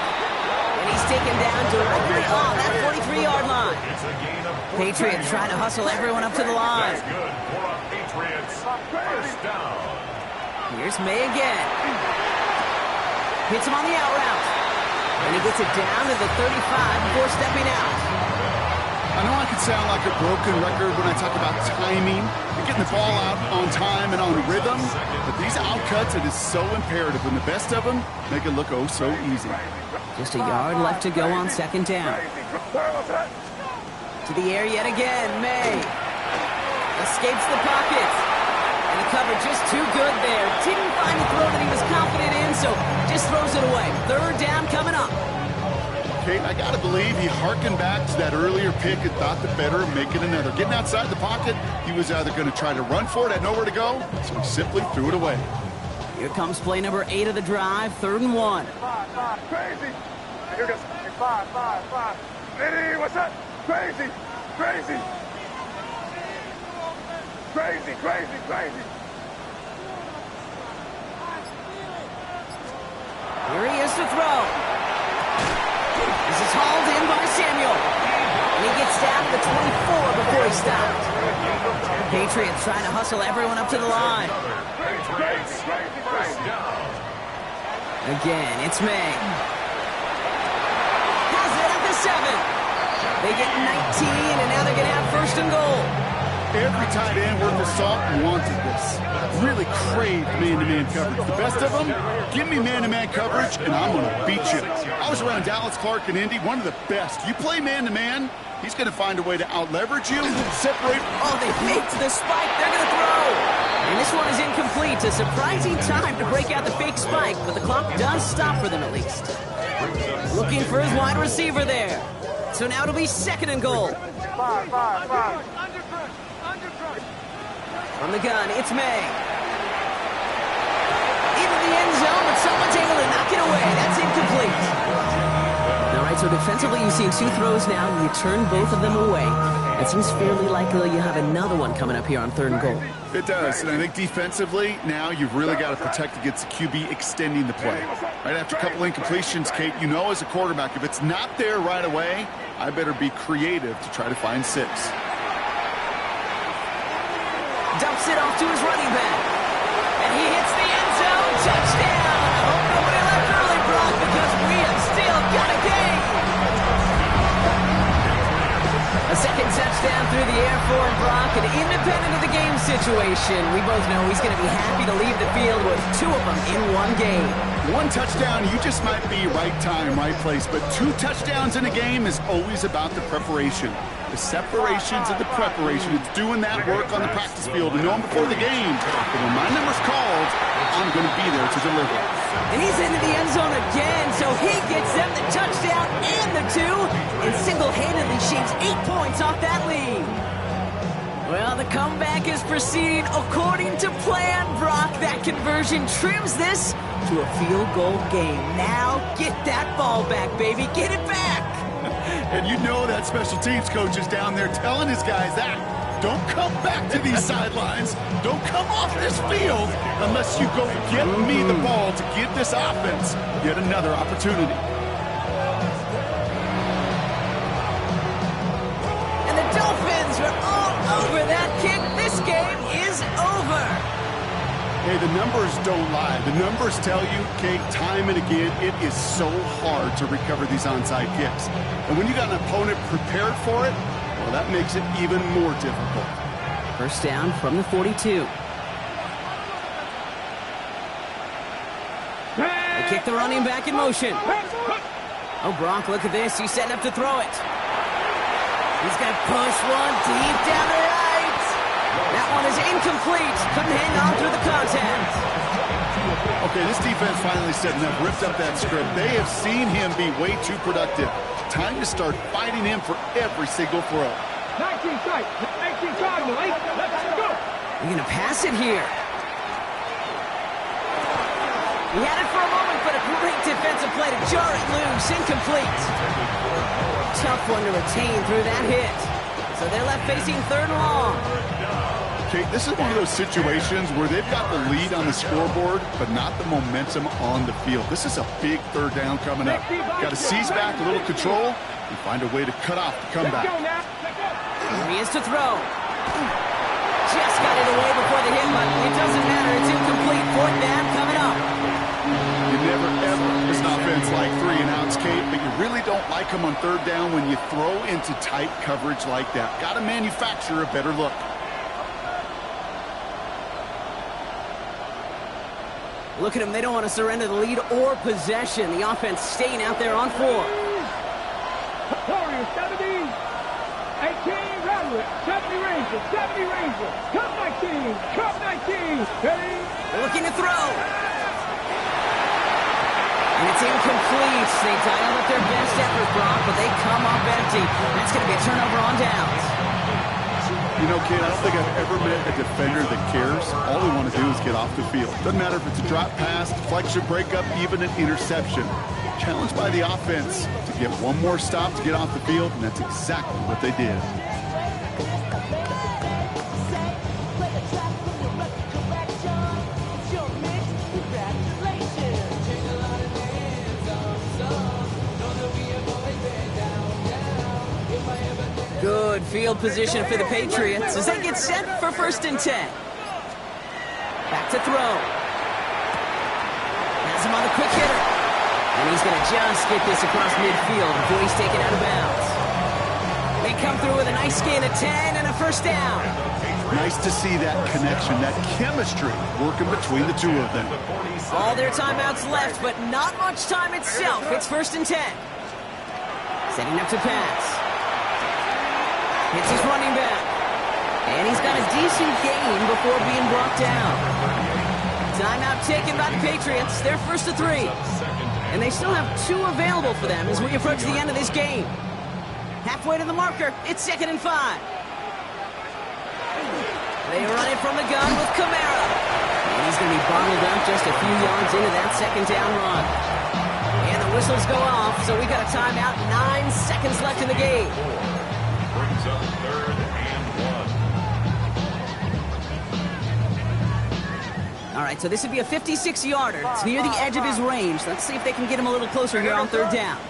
And he's taken down directly on that 43-yard line. It's a gain of 4. Patriots trying to hustle everyone up to the line. That's good for a Patriots first down. Here's May again. Hits him on the out route. And he gets it down to the 35 before stepping out. I know I can sound like a broken record when I talk about timing and getting the ball out on time and on rhythm, but these outcuts, it is so imperative, and the best of them make it look oh so easy. Just a yard left to go on second down. To the air yet again, May. Escapes the pocket. And the cover just too good there. Didn't find a throw that he was confident in, so just throws it away. Third down coming up. Kate, I got to believe he hearkened back to that earlier pick and thought the better of making another. Getting outside the pocket, he was either going to try to run for it, had nowhere to go, so he simply threw it away. Here comes play number 8 of the drive, 3rd and 1. Crazy. Here goes 5. Liddy, what's up? Crazy. Here he is to throw. This is hauled in by Samuel. And he gets down to the 24 before he stopped. Patriots trying to hustle everyone up to the line. Patriots first down. Again, it's May. Has it at the 7. They get 19, and now they're going to have 1st and goal. Every tight end worth of salt wanted this. Really craved man-to-man coverage. The best of them, give me man-to-man coverage, and I'm going to beat you. I was around Dallas Clark and Indy, one of the best. You play man-to-man, he's going to find a way to out-leverage you, separate. Oh, they faked the spike. They're going to throw. And this one is incomplete. A surprising time to break out the fake spike, but the clock does stop for them at least. Looking for his wide receiver there. So now it'll be 2nd and goal. 5. From the gun, it's May. Into the end zone, but someone's able to knock it away. That's incomplete. All right, so defensively, you've seen 2 throws now. You turn both of them away. It seems fairly likely you have another one coming up here on 3rd and goal. It does, and I think defensively, now you've really got to protect against the QB extending the play. Right after a couple incompletions, Kate, you know as a quarterback, if it's not there right away, I better be creative to try to find 6. Dumps it off to his running back. And he hits the end zone. Touchdown! I hope nobody left early, Brock, because we have still got a game. A 2nd touchdown through the air for Brock, and independent of the game situation, we both know he's going to be happy to leave the field with 2 of them in one game. 1 touchdown, you just might be right time, right place, but 2 touchdowns in a game is always about the preparation. The separations and the preparation. It's doing that work on the practice field and knowing before the game. But when my number's called, I'm going to be there to deliver. And he's into the end zone again, so he gets them the touchdown and the 2, and single-handedly shaves 8 points off that lead. Well, the comeback is proceeding according to plan, Brock. That conversion trims this to a field goal game. Now get that ball back, baby. Get it back. And you know that special teams coach is down there telling his guys that. Don't come back to these sidelines. Don't come off this field unless you go get me the ball to give this offense yet another opportunity. And the Dolphins are all over that kick. This game is over. Hey, the numbers don't lie. The numbers tell you, Kate, time and again, it is so hard to recover these onside kicks. And when you got an opponent prepared for it, well, that makes it even more difficult. 1st down from the 42. They kick the running back in motion. Oh, Brock, look at this. He's setting up to throw it. He's going to push one deep down the right. That one is incomplete. Couldn't hang on through the contact. Okay, this defense finally set enough, ripped up that script. They have seen him be way too productive. Time to start fighting him for every single throw. 19 tight. 19 tight, Mike. Let's go. We're going to pass it here. He had it for a moment, but a great defensive play to jar it loose. Incomplete. Tough one to retain through that hit. So they're left facing 3rd and long. Kate, this is one of those situations where they've got the lead on the scoreboard, but not the momentum on the field. This is a big third down coming up. Got to seize back a little control and find a way to cut off the comeback. Here he is to throw. Just got it away before the hit button. It doesn't matter. It's incomplete. Fourth down coming up. You never, ever miss an offense like 3 and outs, Kate, but you really don't like them on third down when you throw into tight coverage like that. Got to manufacture a better look. Look at them. They don't want to surrender the lead or possession. The offense staying out there on 4. Warriors, 70. 18, Redwood. 70 Rangers. 70 Rangers. Cup 19. Cup 19. Ready? Looking to throw. And it's incomplete. They dialed up their best effort, Brock, but they come up empty. That's going to be a turnover on downs. You know, Kate, I don't think I've ever met a defender that cares. All they want to do is get off the field. Doesn't matter if it's a drop pass, deflection, breakup, even an interception. Challenged by the offense to get one more stop to get off the field, and that's exactly what they did. Good field position for the Patriots as they get set for 1st and 10. Back to throw. Has him on the quick hitter. And he's going to just get this across midfield before he's taken out of bounds. They come through with a nice gain of 10 and a 1st down. Nice to see that connection, that chemistry working between the two of them. All their timeouts left, but not much time itself. It's 1st and 10. Setting up to pass. Hits his running back. And he's got a decent gain before being brought down. Timeout taken by the Patriots. They're 1st to 3. And they still have 2 available for them as we approach the end of this game. Halfway to the marker. It's 2nd and 5. They run it from the gun with Kamara. And he's going to be bottled up just a few yards into that 2nd down run. And the whistles go off, so we got a timeout. 9 seconds left in the game. Brings up 3rd and 1. All right, so this would be a 56-yarder. It's near the edge of his range. Let's see if they can get him a little closer here on 3rd down.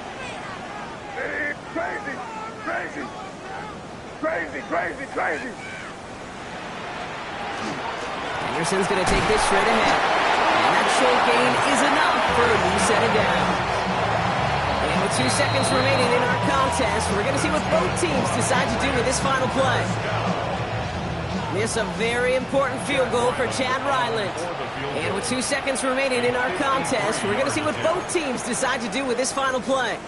Crazy, crazy, crazy, crazy, crazy. Anderson's going to take this straight ahead. And that short gain is enough for a new set of downs. And with 2 seconds remaining in our contest, we're going to see what both teams decide to do with this final play. This is a very important field goal for Chad Ryland. And with 2 seconds remaining in our contest, we're going to see what both teams decide to do with this final play.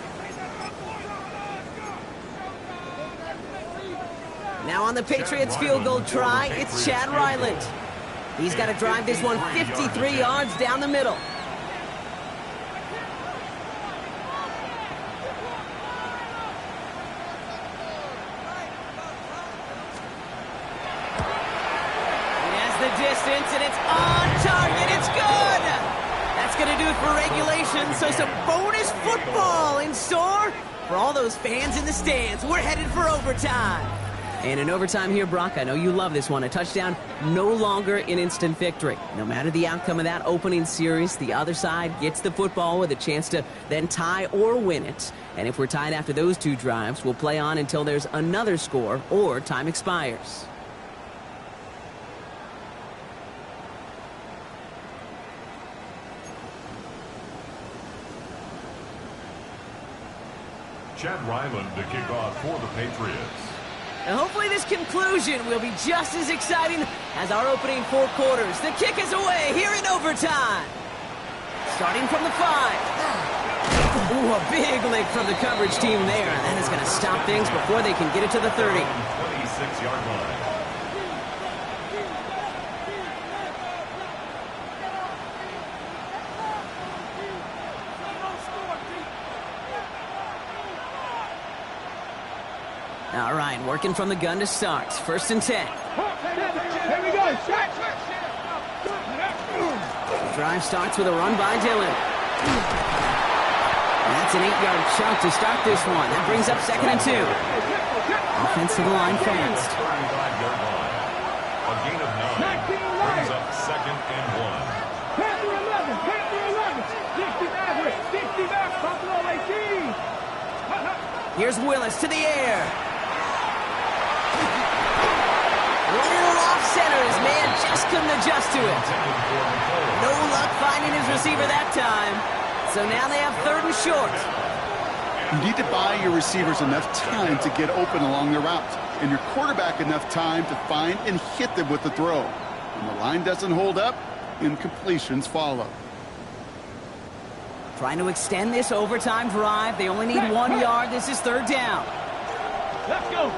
Now on the Patriots field goal try, it's Chad Ryland. He's got to drive this one 53 yards down the middle. Distance, and it's on target. It's good. That's going to do it for regulation. So some bonus football in store for all those fans in the stands. We're headed for overtime. And in overtime here, Brock, I know you love this one. A touchdown, no longer an instant victory. No matter the outcome of that opening series, the other side gets the football with a chance to then tie or win it. And if we're tied after those 2 drives, we'll play on until there's another score or time expires. Chad Ryland to kick off for the Patriots. And hopefully this conclusion will be just as exciting as our opening 4 quarters. The kick is away here in overtime. Starting from the 5. Ooh, a big lick from the coverage team there. That is going to stop things before they can get it to the 30. 26-yard line. All right, working from the gun to start. 1st and 10. Here we go. The drive starts with a run by Dillon. And that's an 8-yard chunk to start this one. That brings up 2nd and 2. Offense to the line fast. A gain of 9 brings up 2nd and 1. Panther 11, Panther 11. 60 Maverick, 60 Maverick, Buffalo 18. Here's Willis to the air. A little off center. His man just couldn't adjust to it. No luck finding his receiver that time. So now they have 3rd and short. You need to buy your receivers enough time to get open along their route, and your quarterback enough time to find and hit them with the throw. When the line doesn't hold up, incompletions follow. Trying to extend this overtime drive. They only need 1 yard. This is 3rd down. Let's go.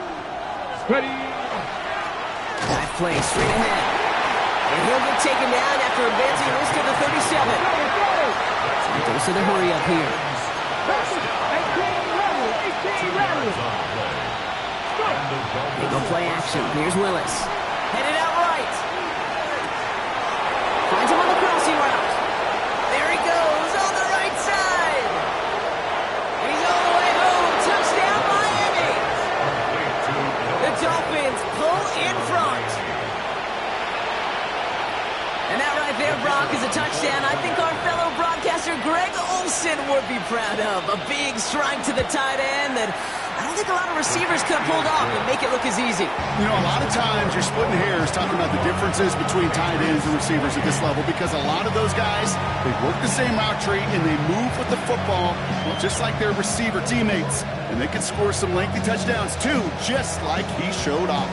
Ready. That play straight ahead. And he'll get taken down after advancing this to the 37. Dose of the hurry up here. 18 rattle. They go play action. Here's Willis. Headed out right. Finds him on the crossing route. There he goes on the right side. He's all the way home. Touchdown, Miami. The Dolphins pull in front. And that right there, Brock, is a touchdown I think our fellow broadcaster Greg Olsen would be proud of. A big strike to the tight end that I don't think a lot of receivers could have pulled off and make it look as easy. You know, a lot of times you're splitting hairs talking about the differences between tight ends and receivers at this level because a lot of those guys, they work the same route tree and they move with the football, well, just like their receiver teammates. And they can score some lengthy touchdowns too, just like he showed off.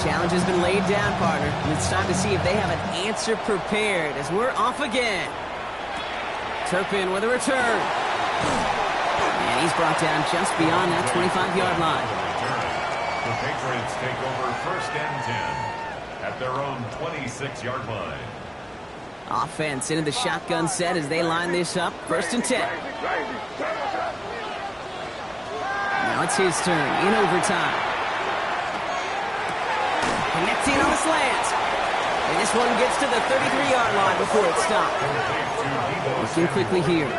Challenge has been laid down, partner. And it's time to see if they have an answer prepared as we're off again. Turpin with a return. And he's brought down just beyond that 25-yard line. The Patriots take over 1st and 10 at their own 26-yard line. Offense into the shotgun set as they line this up. 1st and 10. Now it's his turn in overtime. Connecting on the slant. And this one gets to the 33-yard line before it's stopped. Looking quickly here.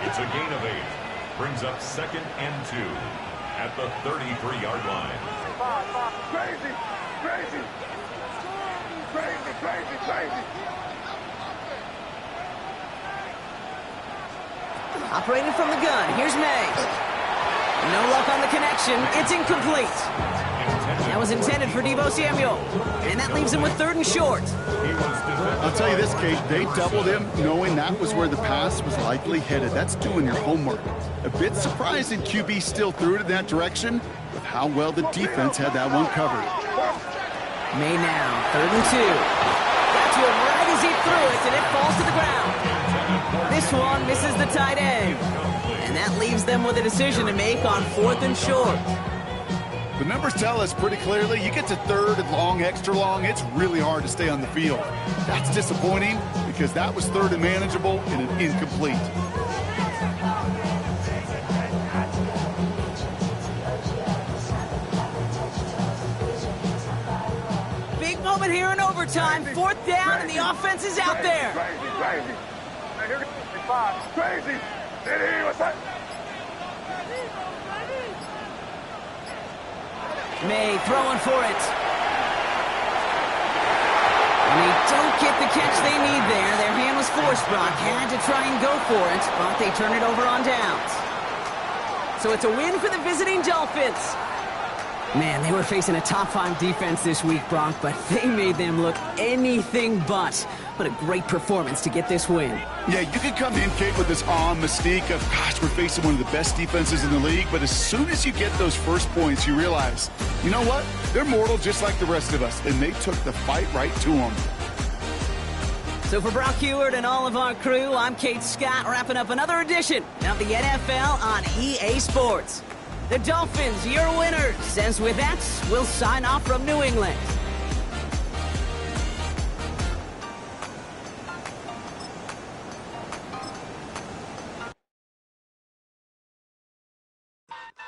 It's a gain of 8. Brings up 2nd and 2 at the 33-yard line. Crazy, crazy, crazy, crazy, crazy. Operating from the gun. Here's May. No luck on the connection. It's incomplete. That was intended for Deebo Samuel. And that leaves him with 3rd and short. I'll tell you this, Kate, they doubled him knowing that was where the pass was likely headed. That's doing your homework. A bit surprising QB still threw it in that direction, with how well the defense had that one covered. May now, 3rd and 2. Got to him right as he threw it, and it falls to the ground. This one misses the tight end. And that leaves them with a decision to make on 4th and short. The numbers tell us pretty clearly, you get to 3rd and long, extra long, it's really hard to stay on the field. That's disappointing because that was 3rd and manageable and an incomplete. Big moment here in overtime. 4th down and the offense is out there. Crazy, crazy. Now here it's 5. Crazy. Did he? What's that? May throwing for it. And they don't get the catch they need there. Their hand was forced, Brock. Had to try and go for it, but they turn it over on downs. So it's a win for the visiting Dolphins. Man, they were facing a top-5 defense this week, Brock, but they made them look anything but. What a great performance to get this win. Yeah, you can come in, Kate, with this mystique of, gosh, we're facing one of the best defenses in the league, but as soon as you get those first points, you realize, you know what? They're mortal just like the rest of us, and they took the fight right to them. So for Brock Heward and all of our crew, I'm Kate Scott, wrapping up another edition of the NFL on EA Sports. The Dolphins, your winners. As with that, we'll sign off from New England.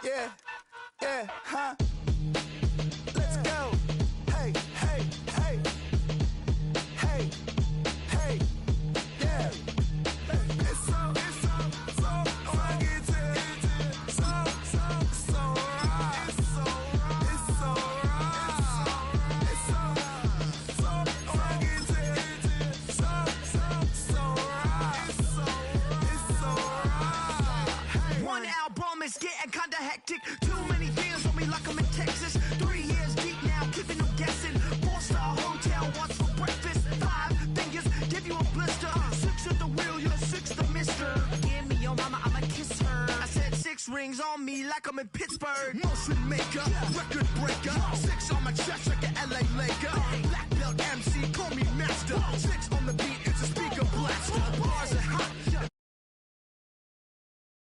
Yeah, yeah, huh? Let's go. Hey, hey, hey. Hey, hey, yeah. It's so, I get to, so. it's getting kinda hectic. Too many things on me like I'm in Texas. 3 years deep now, keeping them guessing. 4-star hotel, what's for breakfast? 5 fingers, give you a blister. 6 at the wheel, you're 6 the mister. Give me your mama, I'ma kiss her. I said 6 rings on me like I'm in Pittsburgh. Motion maker, record breaker. 6 on my chest like an LA Laker. Black belt MC, call me master. 6